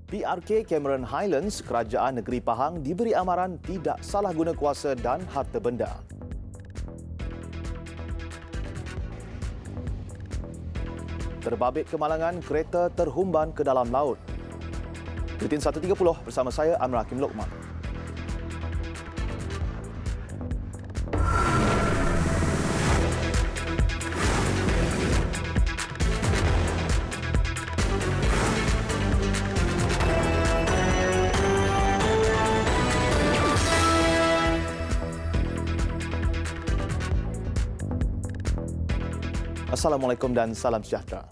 PRK Cameron Highlands, Kerajaan Negeri Pahang diberi amaran tidak salah guna kuasa dan harta benda. Terbabit kemalangan, kereta terhumban ke dalam laut. Buletin 1.30 bersama saya Amir Hakim Lokman. Assalamualaikum dan salam sejahtera.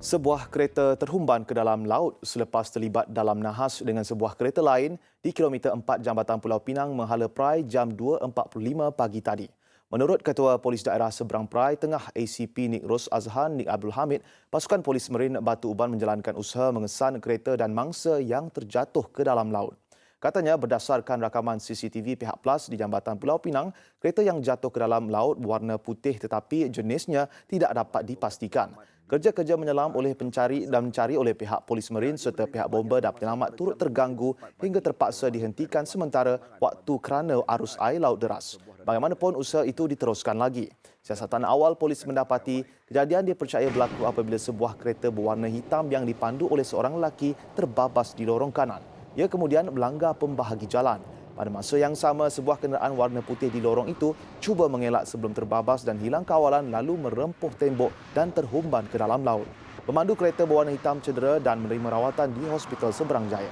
Sebuah kereta terhumban ke dalam laut selepas terlibat dalam nahas dengan sebuah kereta lain di kilometer 4 Jambatan Pulau Pinang, Menghala Perai jam 2.45 pagi tadi. Menurut Ketua Polis Daerah Seberang Perai Tengah ACP Nik Ros Azhan Nik Abdul Hamid, pasukan Polis Marin Batu Uban menjalankan usaha mengesan kereta dan mangsa yang terjatuh ke dalam laut. Katanya berdasarkan rakaman CCTV pihak PLAS di Jambatan Pulau Pinang, kereta yang jatuh ke dalam laut berwarna putih tetapi jenisnya tidak dapat dipastikan. Kerja-kerja menyelam oleh pencari dan mencari oleh pihak Polis Marin serta pihak bomba dan penyelamat turut terganggu hingga terpaksa dihentikan sementara waktu kerana arus air laut deras. Bagaimanapun usaha itu diteruskan lagi. Siasatan awal polis mendapati kejadian dipercaya berlaku apabila sebuah kereta berwarna hitam yang dipandu oleh seorang lelaki terbabas di lorong kanan. Ia kemudian melanggar pembahagi jalan. Pada masa yang sama, sebuah kenderaan warna putih di lorong itu cuba mengelak sebelum terbabas dan hilang kawalan lalu merempuh tembok dan terhumban ke dalam laut. Pemandu kereta berwarna hitam cedera dan menerima rawatan di Hospital Seberang Jaya.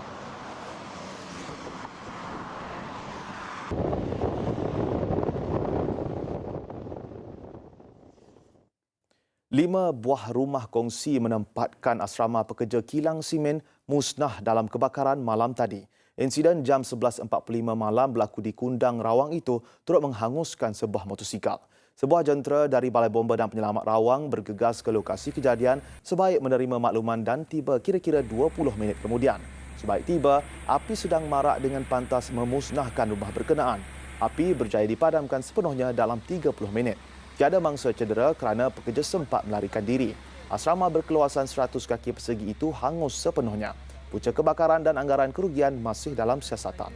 Lima buah rumah kongsi menempatkan asrama pekerja kilang simen musnah dalam kebakaran malam tadi. Insiden jam 11.45 malam berlaku di Kundang Rawang itu turut menghanguskan sebuah motosikal. Sebuah jentera dari Balai Bomba dan Penyelamat Rawang bergegas ke lokasi kejadian sebaik menerima makluman dan tiba kira-kira 20 minit kemudian. Sebaik tiba, api sedang marak dengan pantas memusnahkan rumah berkenaan. Api berjaya dipadamkan sepenuhnya dalam 30 minit. Tiada mangsa cedera kerana pekerja sempat melarikan diri. Asrama berkeluasan 100 kaki persegi itu hangus sepenuhnya. Punca kebakaran dan anggaran kerugian masih dalam siasatan.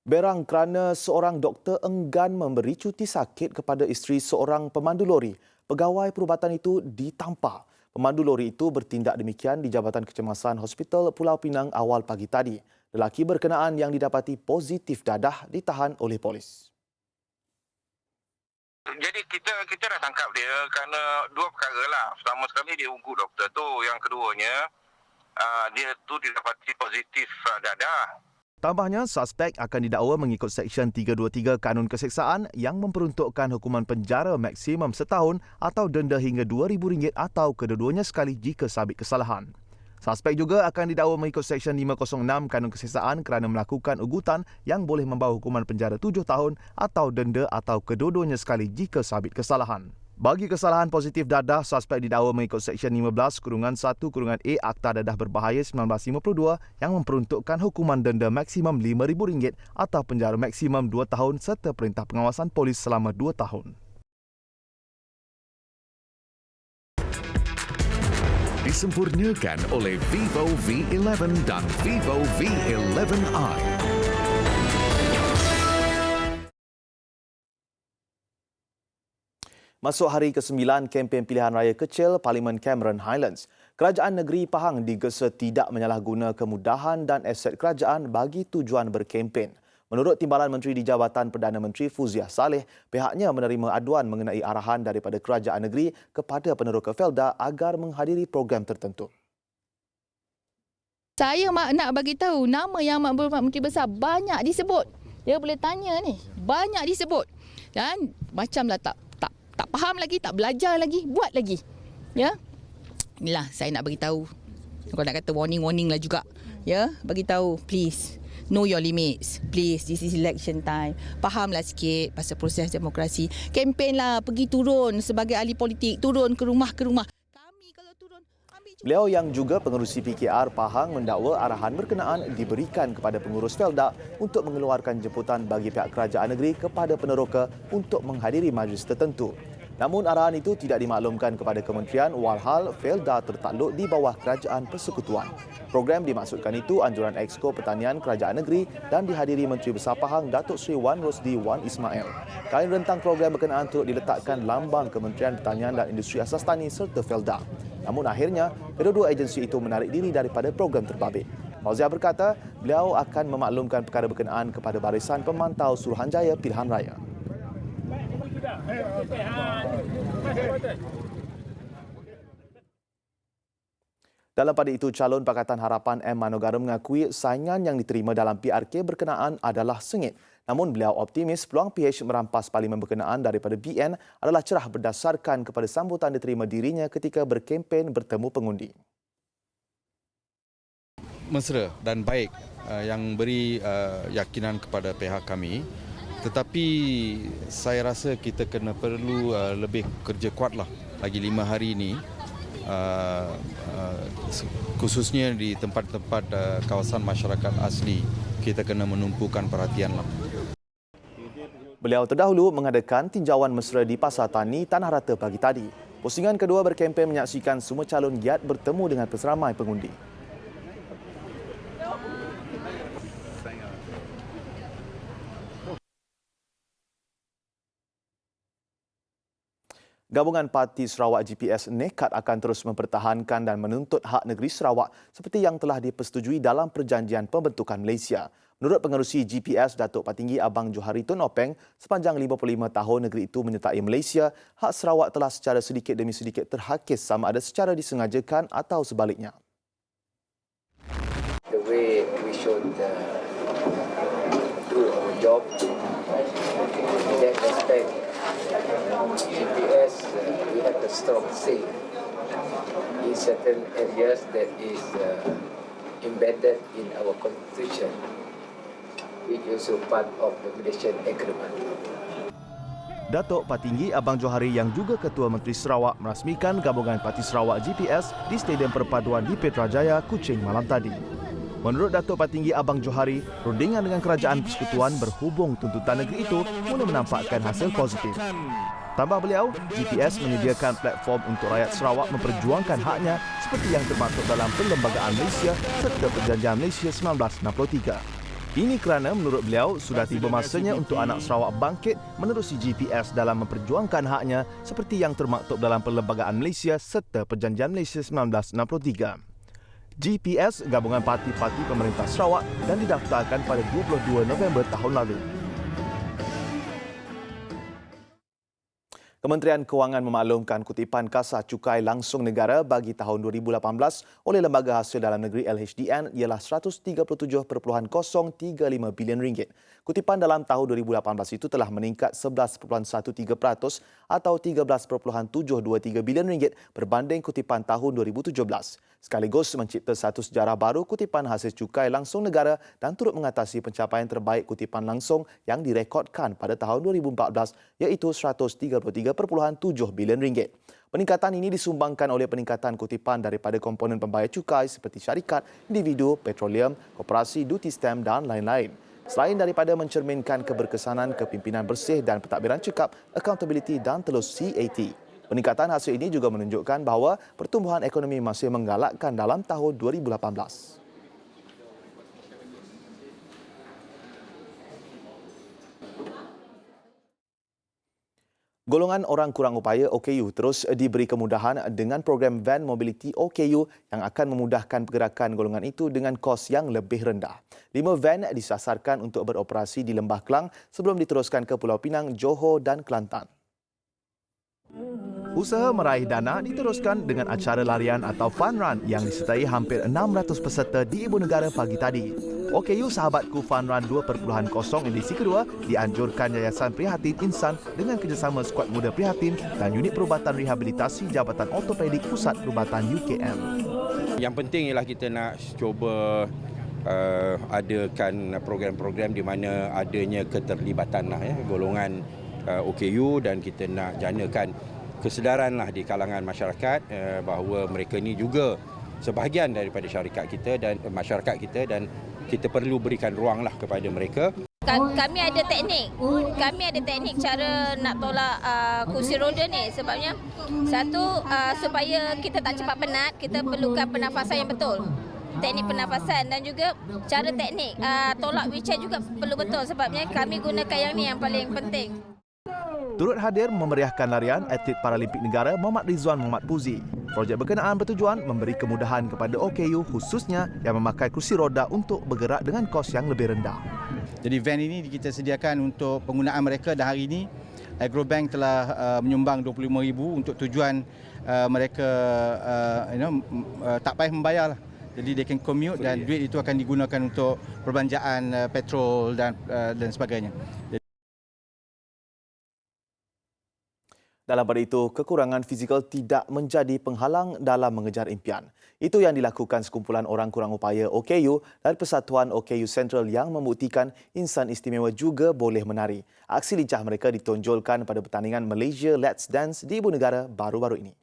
Berang kerana seorang doktor enggan memberi cuti sakit kepada isteri seorang pemandu lori, pegawai perubatan itu ditampar. Pemandu lori itu bertindak demikian di Jabatan Kecemasan Hospital Pulau Pinang awal pagi tadi. Lelaki berkenaan yang didapati positif dadah ditahan oleh polis. Jadi kita dah tangkap dia kerana dua perkara lah. Pertama sekali dia unggu doktor tu. Yang keduanya dia tu didapati positif dadah. Tambahnya, suspek akan didakwa mengikut Seksyen 323 Kanun Keseksaan yang memperuntukkan hukuman penjara maksimum setahun atau denda hingga RM2,000 atau kedua-duanya sekali jika sabit kesalahan. Suspek juga akan didakwa mengikut Seksyen 506 Kanun Keseksaan kerana melakukan ugutan yang boleh membawa hukuman penjara 7 tahun atau denda atau kedua-duanya sekali jika sabit kesalahan. Bagi kesalahan positif dadah, suspek didakwa mengikut Seksyen 15-1-A Akta Dadah Berbahaya 1952 yang memperuntukkan hukuman denda maksimum RM5,000 atau penjara maksimum 2 tahun serta perintah pengawasan polis selama 2 tahun. Disempurnakan oleh Vivo V11 dan Vivo V11i. Masuk hari ke-9 kempen pilihan raya kecil Parlimen Cameron Highlands, Kerajaan Negeri Pahang digesa tidak menyalahguna kemudahan dan aset kerajaan bagi tujuan berkempen. Menurut Timbalan Menteri di Jabatan Perdana Menteri Fuziah Saleh, pihaknya menerima aduan mengenai arahan daripada Kerajaan Negeri kepada peneroka Felda agar menghadiri program tertentu. Saya nak bagi tahu nama yang Amat Menteri Besar banyak disebut. Dia boleh tanya ni, banyak disebut. Dan macamlah tak faham lagi, tak belajar lagi, buat lagi. Ya. Inilah saya nak bagi tahu. Kalau nak kata warning lah juga. Ya, bagi tahu please. Know your limits. Please, this is election time. Fahamlah sikit pasal proses demokrasi. Kempen lah, pergi turun sebagai ahli politik, turun ke rumah. Kami kalau turun ambil Beliau yang juga pengerusi PKR Pahang mendakwa arahan berkenaan diberikan kepada pengurus Felda untuk mengeluarkan jemputan bagi pihak kerajaan negeri kepada peneroka untuk menghadiri majlis tertentu. Namun arahan itu tidak dimaklumkan kepada kementerian walhal Felda tertakluk di bawah Kerajaan Persekutuan. Program dimaksudkan itu anjuran Exco Pertanian Kerajaan Negeri dan dihadiri Menteri Besar Pahang Datuk Seri Wan Rosdi Wan Ismail. Kain rentang program berkenaan turut diletakkan lambang Kementerian Pertanian dan Industri Asas Tani serta Felda. Namun akhirnya, kedua-dua agensi itu menarik diri daripada program terbabit. Fauzia berkata, beliau akan memaklumkan perkara berkenaan kepada Barisan Pemantau Suruhanjaya Pilihan Raya. Dalam pada itu, calon Pakatan Harapan M. Manogara mengakui saingan yang diterima dalam PRK berkenaan adalah sengit. Namun beliau optimis peluang PH merampas parlimen berkenaan daripada BN adalah cerah berdasarkan kepada sambutan diterima dirinya ketika berkempen bertemu pengundi. Mesra dan baik yang beri yakinan kepada pihak kami. Tetapi saya rasa kita kena perlu lebih kerja kuatlah lagi 5 hari ini. Khususnya di tempat-tempat kawasan masyarakat asli, kita kena menumpukan perhatianlah. Beliau terdahulu mengadakan tinjauan mesra di Pasar Tani Tanah Rata pagi tadi. Pusingan kedua berkempen menyaksikan semua calon giat bertemu dengan peseramai pengundi. Gabungan Parti Sarawak GPS nekat akan terus mempertahankan dan menuntut hak negeri Sarawak seperti yang telah dipersetujui dalam Perjanjian Pembentukan Malaysia. Menurut pengerusi GPS Datuk Patinggi Abang Johari Tun Openg, sepanjang 55 tahun negeri itu menyertai Malaysia, hak Sarawak telah secara sedikit demi sedikit terhakis sama ada secara disengajakan atau sebaliknya. The way we should do our job, in that respect, GPS, we have a strong say in certain areas that is embedded in our constitution, which is also part of the Malaysian agreement. Datuk Patinggi Abang Johari yang juga Ketua Menteri Sarawak merasmikan gabungan Parti Sarawak GPS di Stadium Perpaduan di Petrajaya, Kuching malam tadi. Menurut Datuk Patinggi Abang Johari, rundingan dengan Kerajaan Persekutuan berhubung tuntutan negeri itu mula menampakkan hasil positif. Tambah beliau, GPS menyediakan platform untuk rakyat Sarawak memperjuangkan haknya seperti yang termaktub dalam Perlembagaan Malaysia serta Perjanjian Malaysia 1963. Ini kerana menurut beliau sudah tiba masanya untuk anak Sarawak bangkit menerusi GPS dalam memperjuangkan haknya seperti yang termaktub dalam Perlembagaan Malaysia serta Perjanjian Malaysia 1963. GPS gabungan parti-parti pemerintah Sarawak dan didaftarkan pada 22 November tahun lalu. Kementerian Kewangan memaklumkan kutipan kasa cukai langsung negara bagi tahun 2018 oleh Lembaga Hasil Dalam Negeri LHDN ialah RM137.035 bilion. Kutipan dalam tahun 2018 itu telah meningkat 11.13% atau RM13.723 bilion berbanding kutipan tahun 2017. Sekaligus mencipta satu sejarah baru kutipan hasil cukai langsung negara dan turut mengatasi pencapaian terbaik kutipan langsung yang direkodkan pada tahun 2014 iaitu RM133.7 bilion. Peningkatan ini disumbangkan oleh peningkatan kutipan daripada komponen pembayar cukai seperti syarikat, individu, petroleum, koperasi, duty stamp dan lain-lain. Selain daripada mencerminkan keberkesanan kepimpinan bersih dan pentadbiran cekap, accountability dan telus CAT. Peningkatan hasil ini juga menunjukkan bahawa pertumbuhan ekonomi masih menggalakkan dalam tahun 2018. Golongan orang kurang upaya OKU terus diberi kemudahan dengan program Van Mobility OKU yang akan memudahkan pergerakan golongan itu dengan kos yang lebih rendah. 5 van disasarkan untuk beroperasi di Lembah Kelang sebelum diteruskan ke Pulau Pinang, Johor dan Kelantan. Usaha meraih dana diteruskan dengan acara larian atau fun run yang disertai hampir 600 peserta di Ibu Negara pagi tadi. OKU Sahabatku Fun Run 2.0 edisi kedua dianjurkan Yayasan Prihatin Insan dengan kerjasama Skuad Muda Prihatin dan Unit Perubatan Rehabilitasi Jabatan Ortopedik Pusat Perubatan UKM. Yang penting ialah kita nak cuba adakan program-program di mana adanya keterlibatan golongan OKU dan kita nak janakan kesedaran lah di kalangan masyarakat bahawa mereka ni juga sebahagian daripada syarikat kita dan masyarakat kita, dan kita perlu berikan ruang lah kepada mereka. Kami ada teknik cara nak tolak kursi roda ni. Sebabnya satu, supaya kita tak cepat penat, kita perlukan pernafasan yang betul. Teknik pernafasan dan juga cara teknik tolak wheelchair juga perlu betul. Sebabnya kami gunakan yang ni yang paling penting. Turut hadir memeriahkan larian atlet Paralimpik Negara Muhammad Rizwan Muhammad Puzi. Projek berkenaan bertujuan memberi kemudahan kepada OKU khususnya yang memakai kursi roda untuk bergerak dengan kos yang lebih rendah. Jadi van ini kita sediakan untuk penggunaan mereka, dan hari ini Agrobank telah menyumbang 25,000 untuk tujuan mereka tak payah membayar lah. Jadi they can commute dan duit itu akan digunakan untuk perbelanjaan petrol dan sebagainya. Dalam pada itu, kekurangan fizikal tidak menjadi penghalang dalam mengejar impian. Itu yang dilakukan sekumpulan orang kurang upaya OKU dari Persatuan OKU Sentral yang membuktikan insan istimewa juga boleh menari. Aksi lincah mereka ditonjolkan pada pertandingan Malaysia Let's Dance di Ibu Negara baru-baru ini.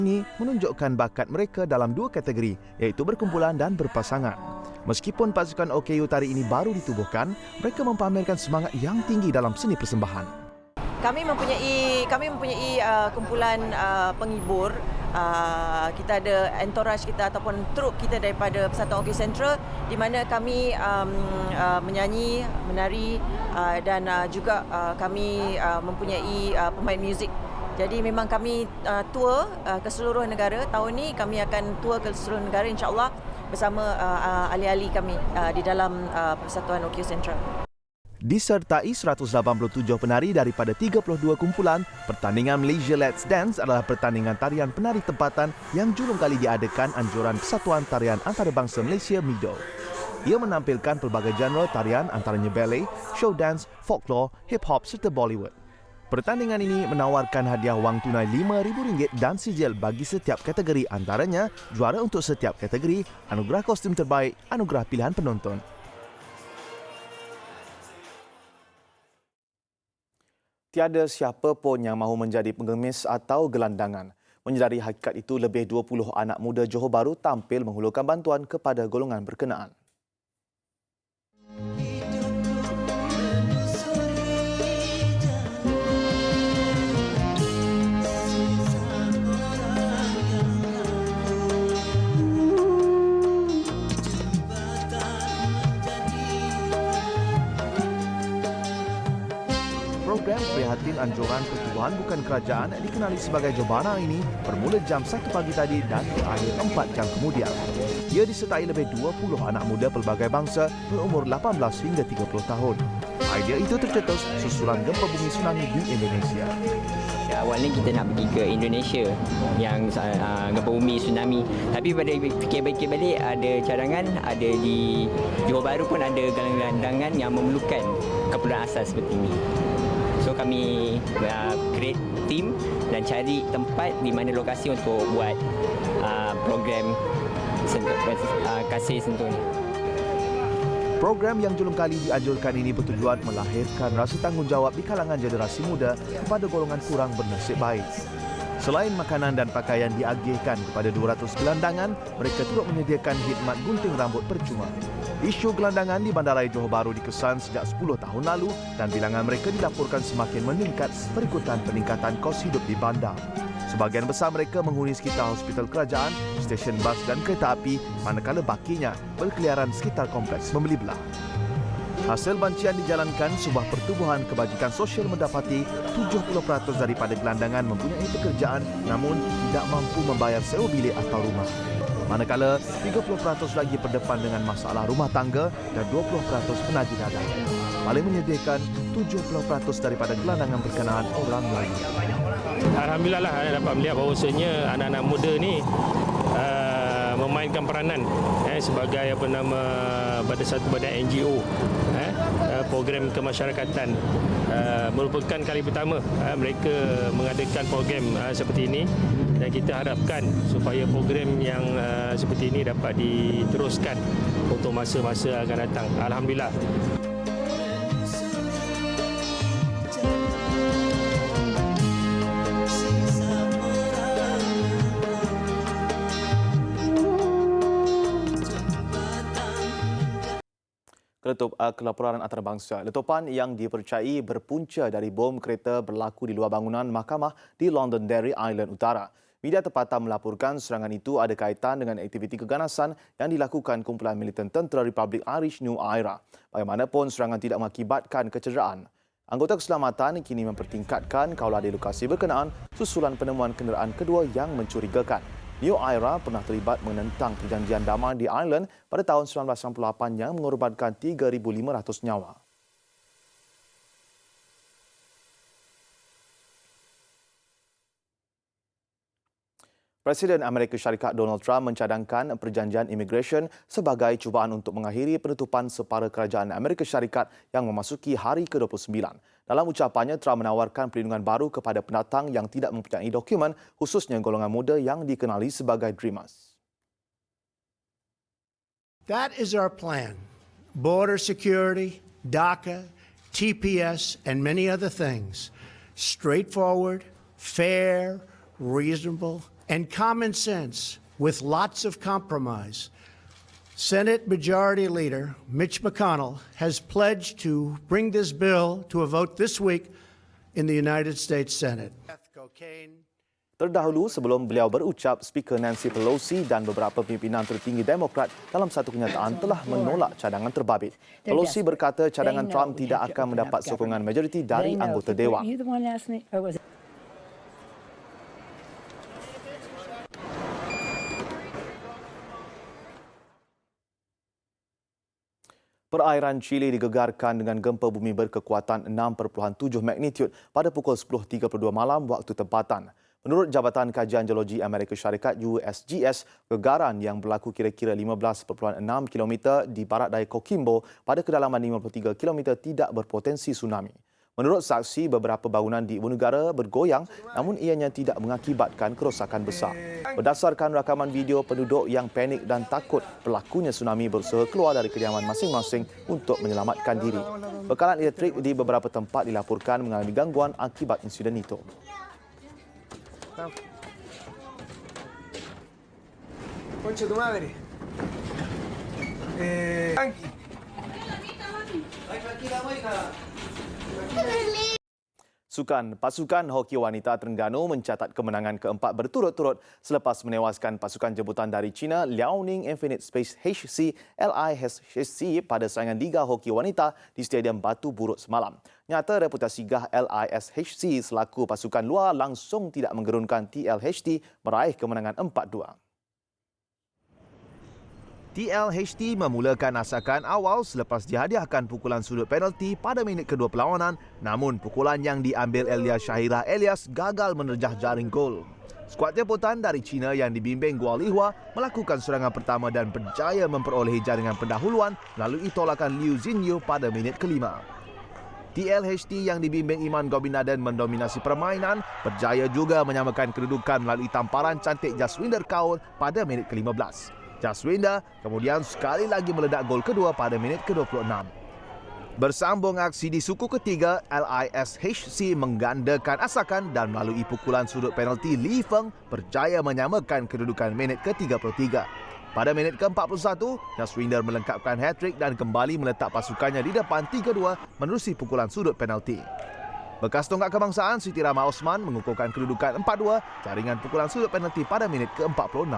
Ini menunjukkan bakat mereka dalam dua kategori, iaitu berkumpulan dan berpasangan. Meskipun pasukan OKU tari ini baru ditubuhkan, mereka mempamerkan semangat yang tinggi dalam seni persembahan. Kami mempunyai kumpulan penghibur. Kita ada entourage kita ataupun troupe kita daripada Persatuan OKU Sentral, di mana kami menyanyi, menari dan juga kami mempunyai pemain muzik. Jadi memang kami tour ke seluruh negara. Tahun ni kami akan tour ke seluruh negara insya-Allah bersama ahli-ahli kami di dalam Persatuan OKU Sentral. Disertai 187 penari daripada 32 kumpulan, pertandingan Malaysia Let's Dance adalah pertandingan tarian penari tempatan yang julung kali diadakan anjuran Persatuan Tarian Antarabangsa Malaysia MIDO. Ia menampilkan pelbagai genre tarian antaranya ballet, show dance, folklore, hip hop serta Bollywood. Pertandingan ini menawarkan hadiah wang tunai RM5,000 dan sijil bagi setiap kategori, antaranya juara untuk setiap kategori, anugerah kostum terbaik, anugerah pilihan penonton. Tiada siapa pun yang mahu menjadi pengemis atau gelandangan. Menyedari hakikat itu, lebih 20 anak muda Johor Bahru tampil menghulurkan bantuan kepada golongan berkenaan. Program prihatin anjuran pertubuhan bukan kerajaan dikenali sebagai Jobana ini bermula jam 1 pagi tadi dan berakhir 4 jam kemudian. Ia disertai lebih 20 anak muda pelbagai bangsa berumur 18 hingga 30 tahun. Idea itu tercetus susulan gempa bumi tsunami di Indonesia. Awalnya kita nak pergi ke Indonesia yang gempa bumi tsunami. Tapi pada fikir balik ada cadangan, ada di Johor Bahru pun ada gelandangan yang memerlukan keperluan asas seperti ini. So kami create team dan cari tempat di mana lokasi untuk buat program kasih sentuh ni. Program yang julung kali dianjurkan ini bertujuan melahirkan rasa tanggungjawab di kalangan generasi muda kepada golongan kurang bernasib baik. Selain makanan dan pakaian diagihkan kepada 200 gelandangan, mereka turut menyediakan khidmat gunting rambut percuma. Isu gelandangan di Bandaraya Johor Bahru dikesan sejak 10 tahun lalu dan bilangan mereka dilaporkan semakin meningkat berikutan peningkatan kos hidup di bandar. Sebahagian besar mereka menghuni sekitar hospital kerajaan, stesen bas dan kereta api, manakala bakinya berkeliaran sekitar kompleks membeli belah. Hasil bancian dijalankan, sebuah pertubuhan kebajikan sosial mendapati 70% daripada gelandangan mempunyai pekerjaan namun tidak mampu membayar sewa bilik atau rumah. Manakala 30% lagi berdepan dengan masalah rumah tangga dan 20% penagih dadah. Paling menyedihkan, 70% daripada gelandangan berkenaan orang Melayu. Alhamdulillah lah dapat melihat bahawasanya anak-anak muda ni memainkan peranan sebagai pada satu badan NGO, program kemasyarakatan merupakan kali pertama mereka mengadakan program seperti ini, dan kita harapkan supaya program yang seperti ini dapat diteruskan untuk masa-masa akan datang. Alhamdulillah. Keletup kelaparan antarabangsa. Letupan yang dipercayai berpunca dari bom kereta berlaku di luar bangunan mahkamah di Londonderry Island Utara. Media tempatan melaporkan serangan itu ada kaitan dengan aktiviti keganasan yang dilakukan kumpulan militan Tentera Republik Irish New Ira. Bagaimanapun, serangan tidak mengakibatkan kecederaan. Anggota keselamatan kini mempertingkatkan kaulah di lokasi berkenaan susulan penemuan kenderaan kedua yang mencurigakan. New Ira pernah terlibat menentang perjanjian damai di Ireland pada tahun 1998 yang mengorbankan 3,500 nyawa. Presiden Amerika Syarikat Donald Trump mencadangkan perjanjian imigresen sebagai cubaan untuk mengakhiri penutupan separa kerajaan Amerika Syarikat yang memasuki hari ke-29. Dalam ucapannya, Trump menawarkan perlindungan baru kepada pendatang yang tidak mempunyai dokumen, khususnya golongan muda yang dikenali sebagai Dreamers. That is our plan. Border security, DACA, TPS, and many other things. Straightforward, fair, reasonable, and common sense with lots of compromise. Senate Majority Leader Mitch McConnell has pledged to bring this bill to a vote this week in the United States Senate. Terdahulu, sebelum beliau berucap, Speaker Nancy Pelosi dan beberapa pimpinan tertinggi Demokrat dalam satu kenyataan telah menolak cadangan terbabit. Pelosi berkata cadangan Trump tidak akan mendapat sokongan majoriti dari anggota Dewan. Perairan Chile digegarkan dengan gempa bumi berkekuatan 6.7 magnitud pada pukul 10.32 malam waktu tempatan. Menurut Jabatan Kajian Geologi Amerika Syarikat USGS, gegaran yang berlaku kira-kira 15.6 km di barat daya Coquimbo pada kedalaman 53 km tidak berpotensi tsunami. Menurut saksi, beberapa bangunan di ibu negara bergoyang namun ianya tidak mengakibatkan kerosakan besar. Berdasarkan rakaman video, penduduk yang panik dan takut berlakunya tsunami berusaha keluar dari kediaman masing-masing untuk menyelamatkan diri. Bekalan elektrik di beberapa tempat dilaporkan mengalami gangguan akibat insiden itu. Concha tu madre. Pasukan hoki wanita Terengganu mencatat kemenangan keempat berturut-turut selepas menewaskan pasukan jemputan dari China Liaoning Infinite Space HC LISHC pada saingan Liga Hoki Wanita di Stadium Batu Burut semalam. Nyata reputasi gah LISHC selaku pasukan luar langsung tidak menggerunkan TLHT meraih kemenangan 4-2. TLHT memulakan asakan awal selepas dihadiahkan pukulan sudut penalti pada minit kedua perlawanan, namun pukulan yang diambil Elia Syahira Elias gagal menerjah jaring gol. Skuad jemputan dari China yang dibimbing Guo Lihua melakukan serangan pertama dan berjaya memperolehi jaringan pendahuluan melalui tolakan Liu Xinyu pada minit kelima. TLHT yang dibimbing Iman Gobinadan mendominasi permainan, berjaya juga menyamakan kedudukan melalui tamparan cantik Jaswinder Kaur pada minit ke-15. Jaswinder kemudian sekali lagi meledak gol kedua pada minit ke-26. Bersambung aksi di suku ketiga, LISHC menggandakan asakan dan melalui pukulan sudut penalti Li Feng berjaya menyamakan kedudukan minit ke-33. Pada minit ke-41, Jaswinder melengkapkan hat-trick dan kembali meletak pasukannya di depan 3-2 menerusi pukulan sudut penalti. Bekas tonggak kebangsaan Siti Rama Osman mengukuhkan kedudukan 4-2 jaringan pukulan sudut penalti pada minit ke-46.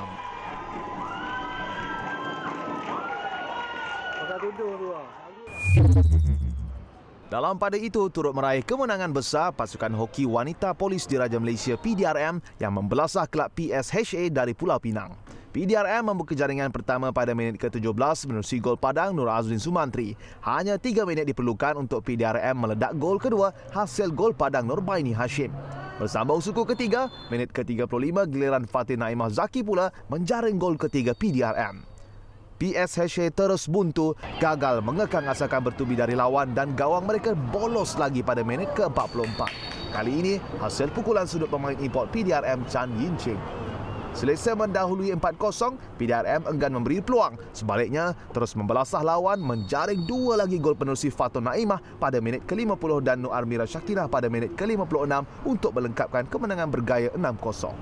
Dalam pada itu, turut meraih kemenangan besar pasukan hoki wanita polis diraja Malaysia PDRM yang membelasah kelab PSHA dari Pulau Pinang. PDRM membuka jaringan pertama pada minit ke-17 menerusi gol Padang Nur Azudin Sumantri. Hanya 3 minit diperlukan untuk PDRM meledak gol kedua hasil gol Padang Nurbaini Hashim. Bersambung suku ketiga, minit ke-35 giliran Fatih Naimah Zaki pula menjaring gol ketiga PDRM. PSHA terus buntu, gagal mengekang asakan bertubi dari lawan dan gawang mereka bolos lagi pada minit ke-44. Kali ini, hasil pukulan sudut pemain import PDRM Chan Yin Ching. Selesa mendahului 4-0, PDRM enggan memberi peluang. Sebaliknya, terus membelasah lawan menjaring 2 lagi gol penerusi Fatun Naimah pada minit ke-50 dan Nur Armira Shakira pada minit ke-56 untuk melengkapkan kemenangan bergaya 6-0.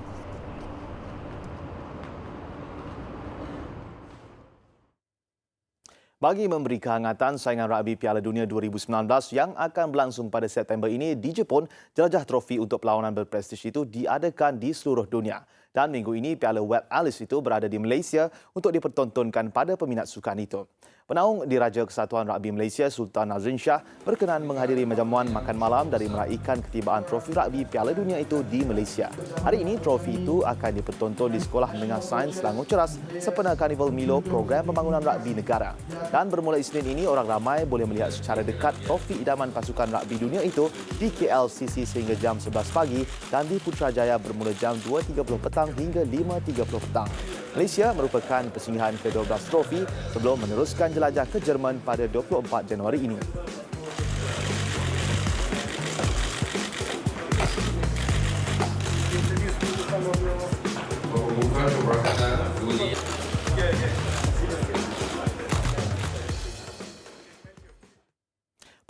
Bagi memberi kehangatan saingan rugby Piala Dunia 2019 yang akan berlangsung pada September ini di Jepun, jelajah trofi untuk perlawanan berprestij itu diadakan di seluruh dunia. Dan minggu ini Piala Webb Ellis itu berada di Malaysia untuk dipertontonkan pada peminat sukan itu. Penaung Diraja Kesatuan Rugby Malaysia Sultan Nazrin Shah berkenan menghadiri jamuan makan malam dari meraihkan ketibaan trofi rugby Piala Dunia itu di Malaysia. Hari ini trofi itu akan dipertonton di Sekolah Menengah Sains Selangor Ceras sempena Karnival Milo Program Pembangunan Rugby Negara. Dan bermula Isnin ini, orang ramai boleh melihat secara dekat trofi idaman pasukan rugby dunia itu di KLCC sehingga jam 11 pagi dan di Putrajaya bermula jam 2.30 petang hingga 5.30 petang. Malaysia merupakan persinggahan ke-12 trofi sebelum meneruskan jelajah ke Jerman pada 24 Januari ini.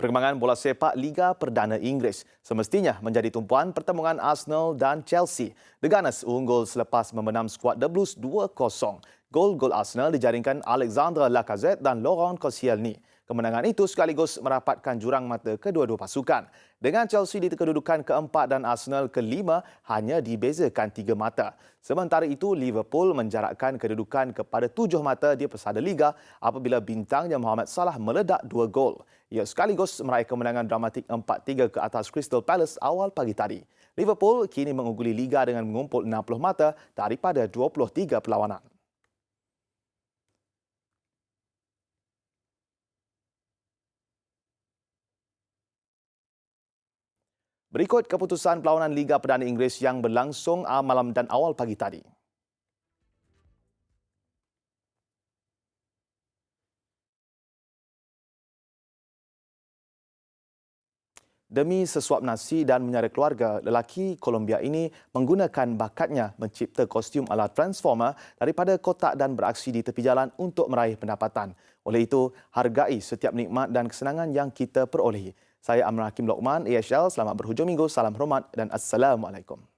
Perkembangan bola sepak Liga Perdana Inggeris semestinya menjadi tumpuan pertemuan Arsenal dan Chelsea. The Gunners unggul selepas memenam skuad The Blues 2-0. Gol-gol Arsenal dijaringkan Alexandre Lacazette dan Laurent Koscielny. Kemenangan itu sekaligus merapatkan jurang mata kedua-dua pasukan. Dengan Chelsea di kedudukan keempat dan Arsenal kelima hanya dibezakan 3 mata. Sementara itu, Liverpool menjarakkan kedudukan kepada 7 mata di pesada Liga apabila bintangnya Mohamed Salah meledak 2 gol. Ia sekaligus meraih kemenangan dramatik 4-3 ke atas Crystal Palace awal pagi tadi. Liverpool kini mengungguli Liga dengan mengumpul 60 mata daripada 23 perlawanan. Berikut keputusan perlawanan Liga Perdana Inggeris yang berlangsung malam dan awal pagi tadi. Demi sesuap nasi dan menyara keluarga, lelaki Colombia ini menggunakan bakatnya mencipta kostum ala Transformer daripada kotak dan beraksi di tepi jalan untuk meraih pendapatan. Oleh itu, hargai setiap nikmat dan kesenangan yang kita perolehi. Saya Amran Hakim Lokman, AHL. Selamat berhujung minggu, salam hormat dan Assalamualaikum.